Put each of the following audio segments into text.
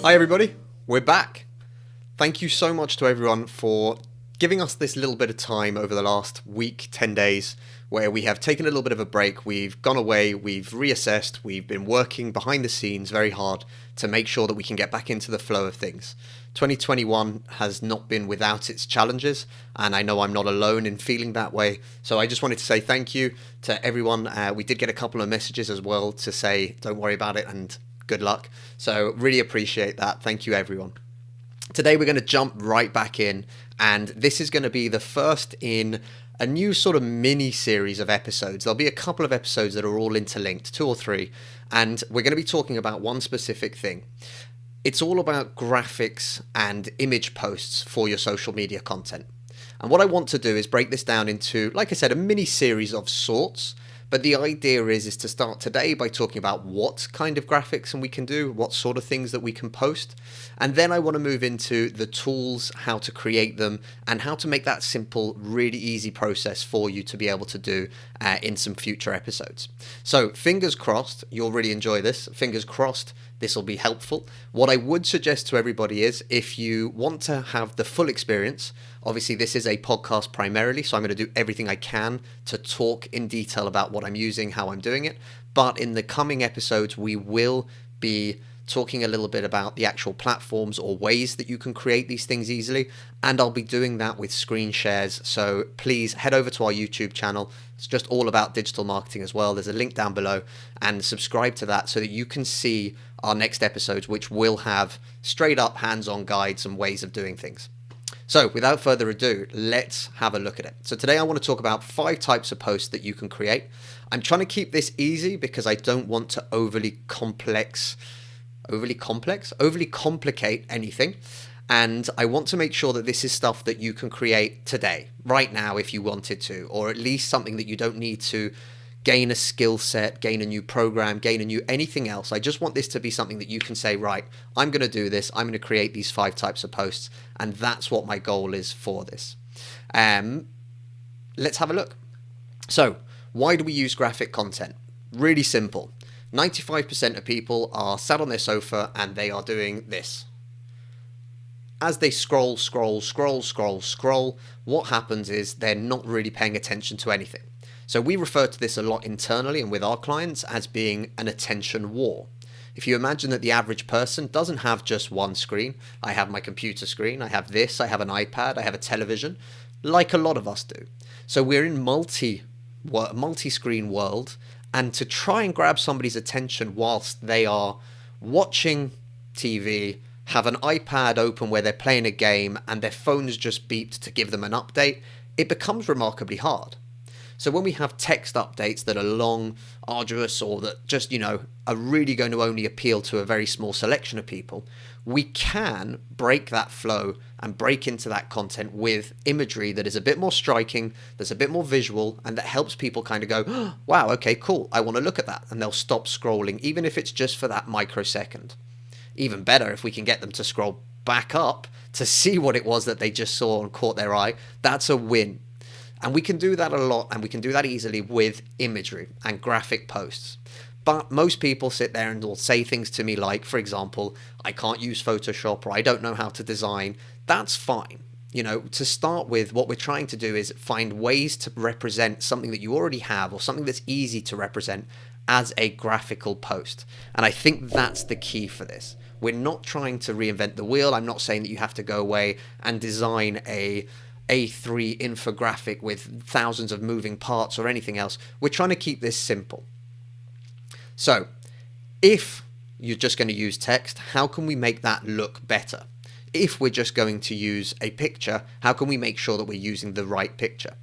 Hi everybody, we're back. Thank you so much to everyone for giving us this little bit of time over the last week, 10 days, where we have taken a little bit of a break. We've gone away, we've reassessed, we've been working behind the scenes very hard to make sure that we can get back into the flow of things. 2021 has not been without its challenges, and I know I'm not alone in feeling that way. So I just wanted to say thank you to everyone. We did get a couple of messages as well to say, don't worry about it and good luck. So really appreciate that. Thank you, everyone. Today we're going to jump right back in, and this is going to be the first in a new sort of mini series of episodes. There'll be a couple of episodes that are all interlinked, 2 or 3, and we're going to be talking about one specific thing. It's all about graphics and image posts for your social media content. And what I want to do is break this down into, like I said, a mini series of sorts. But the idea is to start today by talking about what kind of graphics and we can do, what sort of things that we can post. And then I want to move into the tools, how to create them, and how to make that simple, really easy process for you to be able to do in some future episodes. So fingers crossed, you'll really enjoy this. Fingers crossed, this will be helpful. What I would suggest to everybody is if you want to have the full experience, obviously this is a podcast primarily, so I'm going to do everything I can to talk in detail about what I'm using, how I'm doing it. But in the coming episodes, we will be talking a little bit about the actual platforms or ways that you can create these things easily. And I'll be doing that with screen shares. So please head over to our YouTube channel. It's just all about digital marketing as well. There's a link down below, and subscribe to that so that you can see our next episodes, which will have straight up hands-on guides and ways of doing things. So without further ado, let's have a look at it. So today I want to talk about 5 types of posts that you can create. I'm trying to keep this easy because I don't want to overly complicate anything. And I want to make sure that this is stuff that you can create today, right now, if you wanted to, or at least something that you don't need to gain a skill set, gain a new program, gain a new anything else. I just want this to be something that you can say, right, I'm going to do this. I'm going to create these 5 types of posts. And that's what my goal is for this. Let's have a look. So why do we use graphic content? Really simple. 95% of people are sat on their sofa and they are doing this. As they scroll, what happens is they're not really paying attention to anything. So we refer to this a lot internally and with our clients as being an attention war. If you imagine that the average person doesn't have just one screen, I have my computer screen, I have this, I have an iPad, I have a television, like a lot of us do. So we're in multi-screen world, and to try and grab somebody's attention whilst they are watching TV, have an iPad open where they're playing a game and their phone's just beeped to give them an update, it becomes remarkably hard. So when we have text updates that are long, arduous, or that just, are really going to only appeal to a very small selection of people, we can break that flow and break into that content with imagery that is a bit more striking, that's a bit more visual, and that helps people kind of go, oh, wow, okay, cool, I want to look at that. And they'll stop scrolling, even if it's just for that microsecond. Even better if we can get them to scroll back up to see what it was that they just saw and caught their eye. That's a win. And we can do that a lot, and we can do that easily with imagery and graphic posts. But most people sit there and will say things to me like, for example, I can't use Photoshop, or I don't know how to design. That's fine. To start with, what we're trying to do is find ways to represent something that you already have or something that's easy to represent as a graphical post. And I think that's the key for this. We're not trying to reinvent the wheel. I'm not saying that you have to go away and design a A3 infographic with thousands of moving parts or anything else. We're trying to keep this simple. So if you're just going to use text, how can we make that look better? If we're just going to use a picture, how can we make sure that we're using the right picture?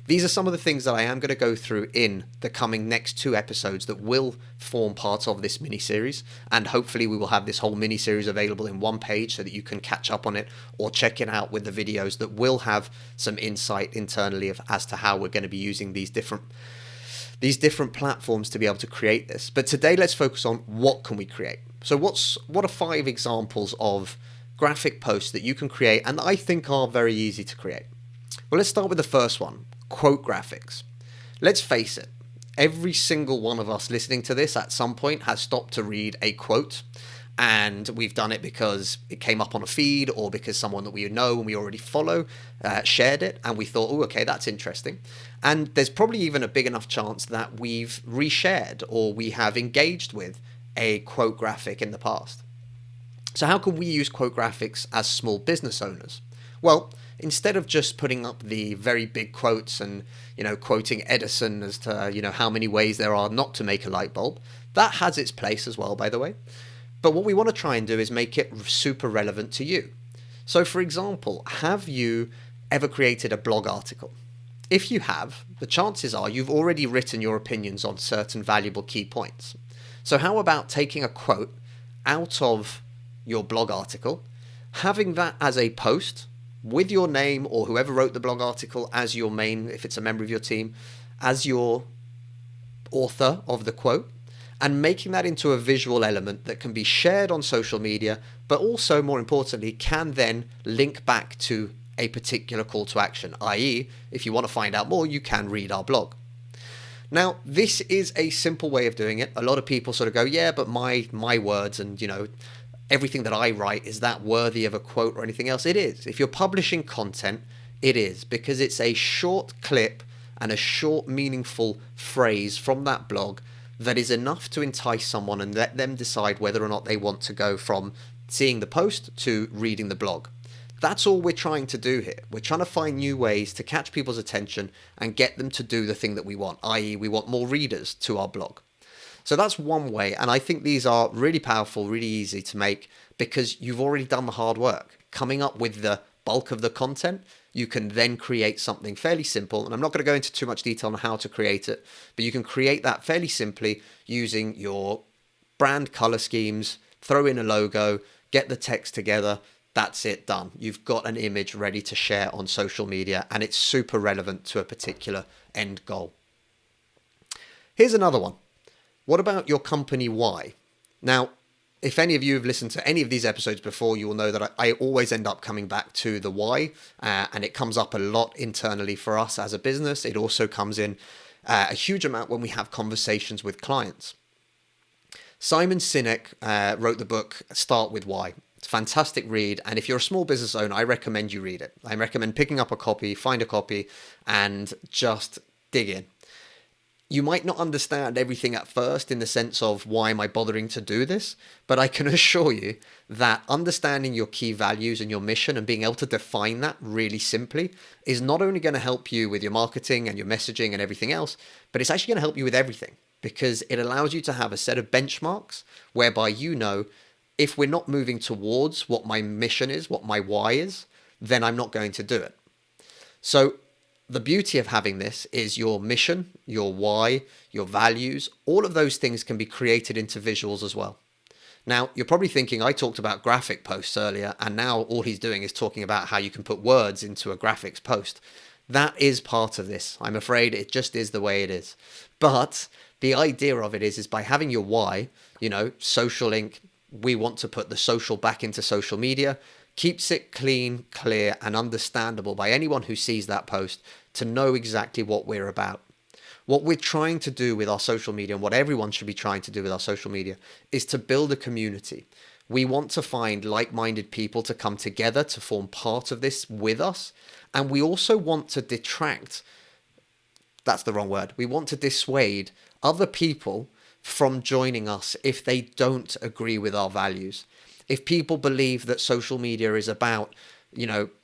These are some of the things that I am going to go through in the coming next 2 episodes that will form part of this mini-series, and hopefully we will have this whole mini-series available in one page so that you can catch up on it or check it out with the videos that will have some insight internally as to how we're going to be using these different platforms to be able to create this. But today let's focus on what can we create. So what are 5 examples of graphic posts that you can create and I think are very easy to create? Well, let's start with the first one. Quote graphics. Let's face it, every single one of us listening to this at some point has stopped to read a quote, And we've done it because it came up on a feed, or because someone that we know and we already follow shared it, and we thought, oh, okay, that's interesting. And there's probably even a big enough chance that we've reshared or we have engaged with a quote graphic in the past. So how can we use quote graphics as small business owners? Well, instead of just putting up the very big quotes and, quoting Edison as to, how many ways there are not to make a light bulb, that has its place as well, by the way. But what we want to try and do is make it super relevant to you. So, for example, have you ever created a blog article? If you have, the chances are you've already written your opinions on certain valuable key points. So how about taking a quote out of your blog article, having that as a post with your name or whoever wrote the blog article as your main, if it's a member of your team, as your author of the quote, and making that into a visual element that can be shared on social media, but also, more importantly, can then link back to a particular call to action, i.e., if you want to find out more, you can read our blog. Now, this is a simple way of doing it. A lot of people sort of go, yeah, but my words and, everything that I write, is that worthy of a quote or anything else? It is. If you're publishing content, it is, because it's a short clip and a short, meaningful phrase from that blog that is enough to entice someone and let them decide whether or not they want to go from seeing the post to reading the blog. That's all we're trying to do here. We're trying to find new ways to catch people's attention and get them to do the thing that we want, i.e. we want more readers to our blog. So that's one way, and I think these are really powerful, really easy to make, because you've already done the hard work. Coming up with the bulk of the content, you can then create something fairly simple, and I'm not going to go into too much detail on how to create it, but you can create that fairly simply using your brand color schemes, throw in a logo, get the text together. That's it, done. You've got an image ready to share on social media, and it's super relevant to a particular end goal. Here's another one. What about your company why? Now, if any of you have listened to any of these episodes before, you will know that I always end up coming back to the why, and it comes up a lot internally for us as a business. It also comes in a huge amount when we have conversations with clients. Simon Sinek wrote the book Start With Why. It's a fantastic read, and if you're a small business owner, I recommend you read it. I recommend picking up a copy, find a copy, and just dig in. You might not understand everything at first in the sense of why am I bothering to do this, but I can assure you that understanding your key values and your mission and being able to define that really simply is not only going to help you with your marketing and your messaging and everything else, but it's actually going to help you with everything, because it allows you to have a set of benchmarks whereby if we're not moving towards what my mission is, what my why is, then I'm not going to do it. So the beauty of having this is your mission, your why, your values, all of those things can be created into visuals as well. Now, you're probably thinking, I talked about graphic posts earlier, and now all he's doing is talking about how you can put words into a graphics post. That is part of this. I'm afraid it just is the way it is. But the idea of it is by having your why, social link, we want to put the social back into social media, keeps it clean, clear, and understandable by anyone who sees that post to know exactly what we're about. What we're trying to do with our social media, and what everyone should be trying to do with our social media, is to build a community. We want to find like-minded people to come together to form part of this with us. And we also want to we want to dissuade other people from joining us if they don't agree with our values. If people believe that social media is about,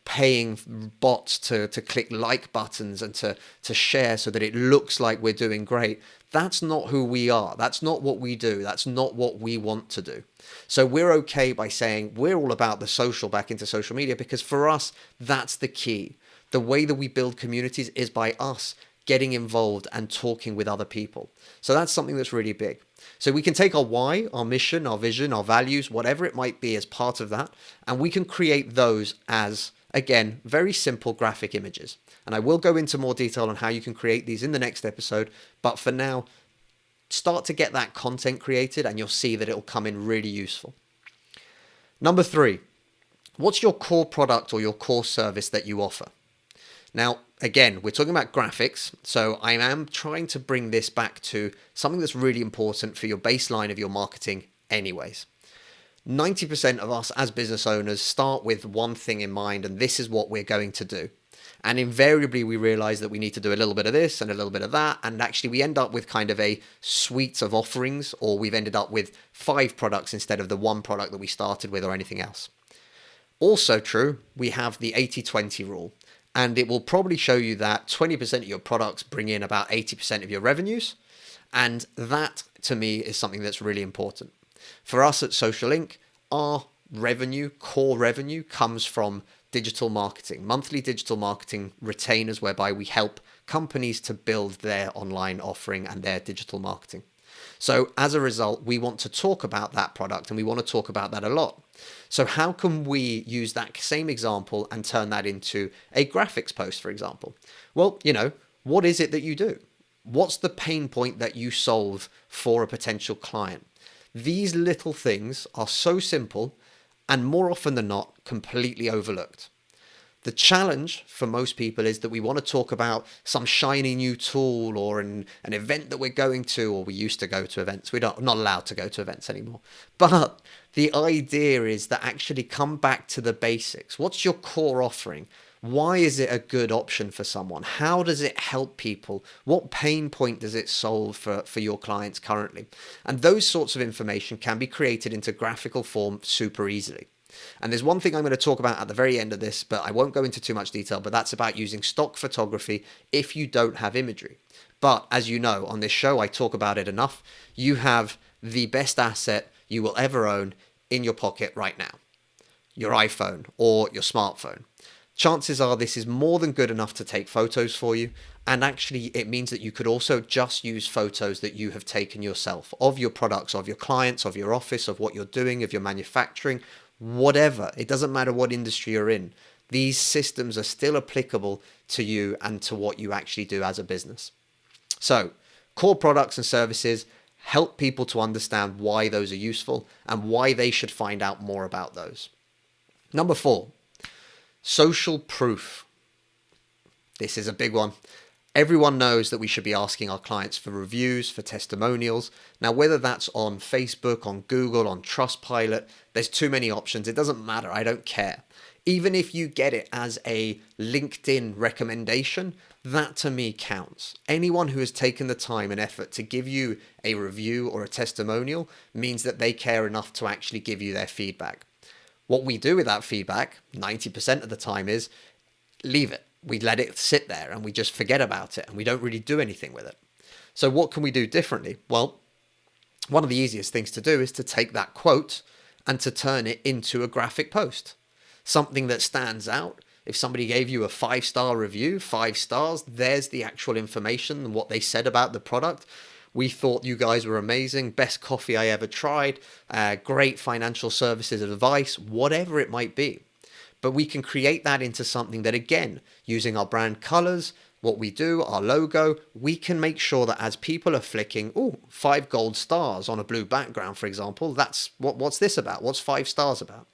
paying bots to click like buttons and to share so that it looks like we're doing great, that's not who we are. That's not what we do. That's not what we want to do. So we're okay by saying we're all about the social back into social media, because for us, that's the key. The way that we build communities is by us getting involved and talking with other people. So that's something that's really big. So we can take our why, our mission, our vision, our values, whatever it might be as part of that, and we can create those as, again, very simple graphic images. And I will go into more detail on how you can create these in the next episode, but for now, start to get that content created and you'll see that it'll come in really useful. Number 3, what's your core product or your core service that you offer? Now, again, we're talking about graphics, so I am trying to bring this back to something that's really important for your baseline of your marketing anyways. 90% of us as business owners start with one thing in mind, and this is what we're going to do. And invariably, we realize that we need to do a little bit of this and a little bit of that. And actually, we end up with kind of a suite of offerings, or we've ended up with 5 products instead of the one product that we started with or anything else. Also true, we have the 80-20 rule. And it will probably show you that 20% of your products bring in about 80% of your revenues. And that, to me, is something that's really important. For us at Social Link, our revenue, core revenue, comes from digital marketing, monthly digital marketing retainers, whereby we help companies to build their online offering and their digital marketing. So as a result, we want to talk about that product, and we want to talk about that a lot. So how can we use that same example and turn that into a graphics post, for example? Well, what is it that you do? What's the pain point that you solve for a potential client? These little things are so simple and more often than not completely overlooked. The challenge for most people is that we want to talk about some shiny new tool or an event that we're going to, or we used to go to events. We're not allowed to go to events anymore. But the idea is that actually come back to the basics. What's your core offering? Why is it a good option for someone? How does it help people? What pain point does it solve for your clients currently? And those sorts of information can be created into graphical form super easily. And there's one thing I'm going to talk about at the very end of this, but I won't go into too much detail, but that's about using stock photography if you don't have imagery. But as you know, on this show, I talk about it enough. You have the best asset you will ever own in your pocket right now, your iPhone or your smartphone. Chances are this is more than good enough to take photos for you. And actually, it means that you could also just use photos that you have taken yourself of your products, of your clients, of your office, of what you're doing, of your manufacturing, whatever. It doesn't matter what industry you're in. These systems are still applicable to you and to what you actually do as a business. So, core products and services help people to understand why those are useful and why they should find out more about those. Number 4. Social proof. This is a big one. Everyone knows that we should be asking our clients for reviews, for testimonials. Now, whether that's on Facebook, on Google, on Trustpilot, there's too many options. It doesn't matter. I don't care. Even if you get it as a LinkedIn recommendation, that to me counts. Anyone who has taken the time and effort to give you a review or a testimonial means that they care enough to actually give you their feedback. What we do with that feedback, 90% of the time, is leave it. We let it sit there and we just forget about it and we don't really do anything with it. So what can we do differently? Well, one of the easiest things to do is to take that quote and to turn it into a graphic post. Something that stands out. If somebody gave you a 5-star review, 5 stars, there's the actual information and what they said about the product. We thought you guys were amazing, best coffee I ever tried, great financial services advice, whatever it might be. But we can create that into something that, again, using our brand colors, what we do, our logo, we can make sure that as people are flicking, 5 gold stars on a blue background, for example, that's what's this about? What's 5 stars about?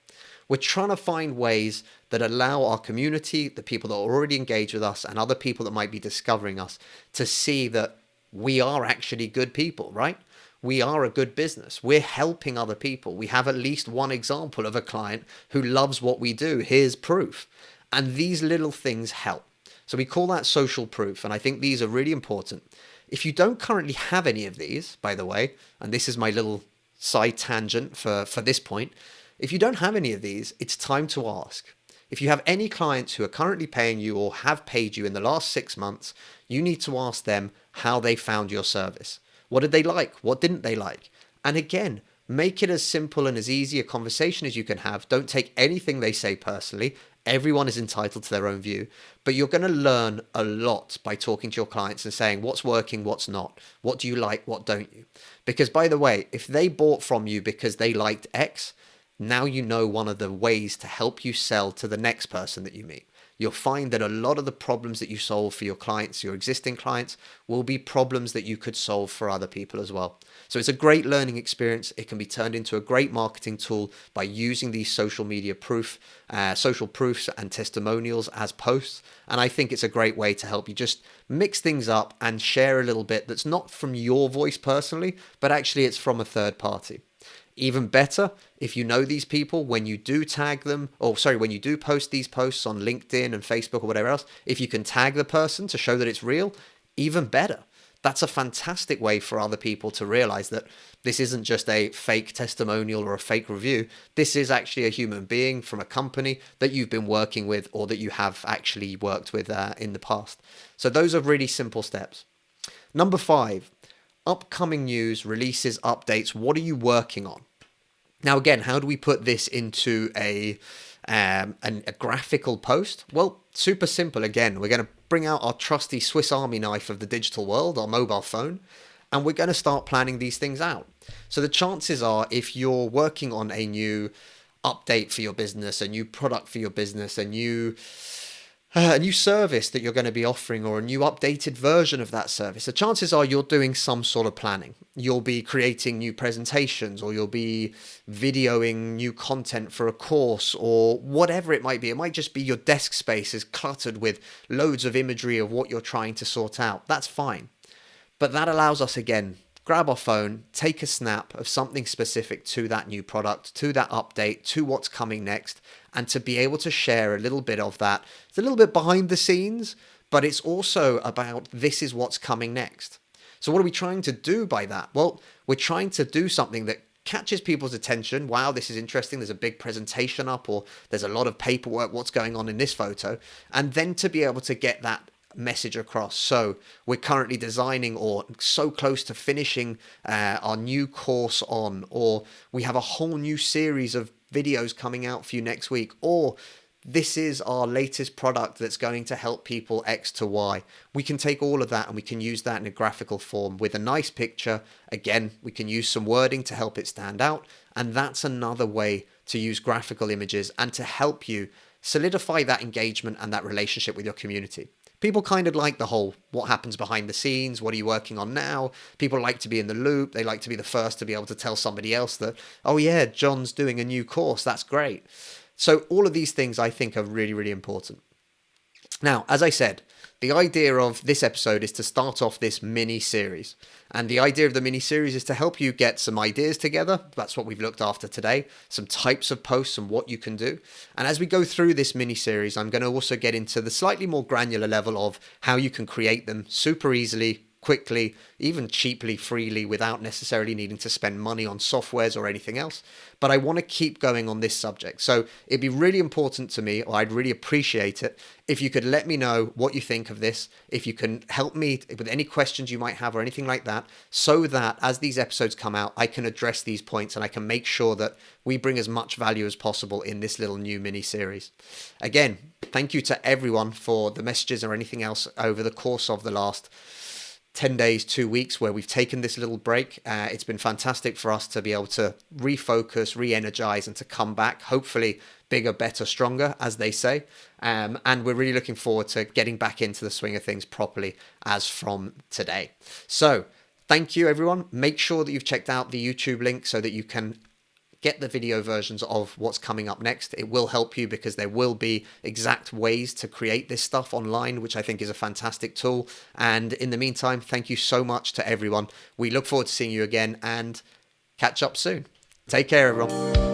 We're trying to find ways that allow our community, the people that are already engaged with us and other people that might be discovering us, to see that we are actually good people, right? We are a good business. We're helping other people. We have at least one example of a client who loves what we do. Here's proof. And these little things help. So we call that social proof. And I think these are really important. If you don't currently have any of these, by the way, and this is my little side tangent for this point, if you don't have any of these, it's time to ask. If you have any clients who are currently paying you or have paid you in the last 6 months, you need to ask them how they found your service. What did they like? What didn't they like? And again, make it as simple and as easy a conversation as you can have. Don't take anything they say personally. Everyone is entitled to their own view. But you're going to learn a lot by talking to your clients and saying what's working, what's not. What do you like? What don't you? Because by the way, if they bought from you because they liked X, now you know one of the ways to help you sell to the next person that you meet. You'll find that a lot of the problems that you solve for your clients, your existing clients, will be problems that you could solve for other people as well. So it's a great learning experience. It can be turned into a great marketing tool by using these social proofs and testimonials as posts. And I think it's a great way to help you just mix things up and share a little bit that's not from your voice personally, but actually it's from a third party. Even better, if you know these people, when you do tag them, when you do post these posts on LinkedIn and Facebook or whatever else, if you can tag the person to show that it's real, even better. That's a fantastic way for other people to realize that this isn't just a fake testimonial or a fake review. This is actually a human being from a company that you've been working with or that you have actually worked with in the past. So those are really simple steps. Number 5, upcoming news, releases, updates. What are you working on? Now, again, how do we put this into a graphical post? Well, super simple. Again, we're going to bring out our trusty Swiss Army knife of the digital world, our mobile phone, and we're going to start planning these things out. So the chances are, if you're working on a new update for your business, a new product for your business, a new service that you're going to be offering, or a new updated version of that service, the chances are you're doing some sort of planning. You'll be creating new presentations, or you'll be videoing new content for a course, or whatever it might be. It might just be your desk space is cluttered with loads of imagery of what you're trying to sort out. That's fine. But that allows us, again, grab our phone, take a snap of something specific to that new product, to that update, to what's coming next, and to be able to share a little bit of that. It's a little bit behind the scenes, but it's also about this is what's coming next. So what are we trying to do by that? Well, we're trying to do something that catches people's attention. Wow, this is interesting. There's a big presentation up, or there's a lot of paperwork. What's going on in this photo? And then to be able to get that message across. So we're currently designing, or so close to finishing our new course on, or we have a whole new series of videos coming out for you next week, or this is our latest product that's going to help people X to Y. We can take all of that and we can use that in a graphical form with a nice picture. Again, we can use some wording to help it stand out. And that's another way to use graphical images and to help you solidify that engagement and that relationship with your community. People kind of like the whole, what happens behind the scenes? What are you working on now? People like to be in the loop. They like to be the first to be able to tell somebody else that, oh yeah, John's doing a new course. That's great. So all of these things I think are really, really important. Now, as I said, the idea of this episode is to start off this mini series. And the idea of the mini series is to help you get some ideas together. That's what we've looked after today. Some types of posts and what you can do. And as we go through this mini series, I'm going to also get into the slightly more granular level of how you can create them super easily, quickly, even cheaply, freely, without necessarily needing to spend money on softwares or anything else. But I want to keep going on this subject. So it'd be really important to me, or I'd really appreciate it, if you could let me know what you think of this, if you can help me with any questions you might have or anything like that, so that as these episodes come out, I can address these points and I can make sure that we bring as much value as possible in this little new mini series. Again, thank you to everyone for the messages or anything else over the course of the last 10 days, 2 weeks, where we've taken this little break. It's been fantastic for us to be able to refocus, re-energize, and to come back, hopefully bigger, better, stronger, as they say. And we're really looking forward to getting back into the swing of things properly as from today. So thank you, everyone. Make sure that you've checked out the YouTube link so that you can get the video versions of what's coming up next. It will help you because there will be exact ways to create this stuff online, which I think is a fantastic tool. And in the meantime, thank you so much to everyone. We look forward to seeing you again and catch up soon. Take care, everyone.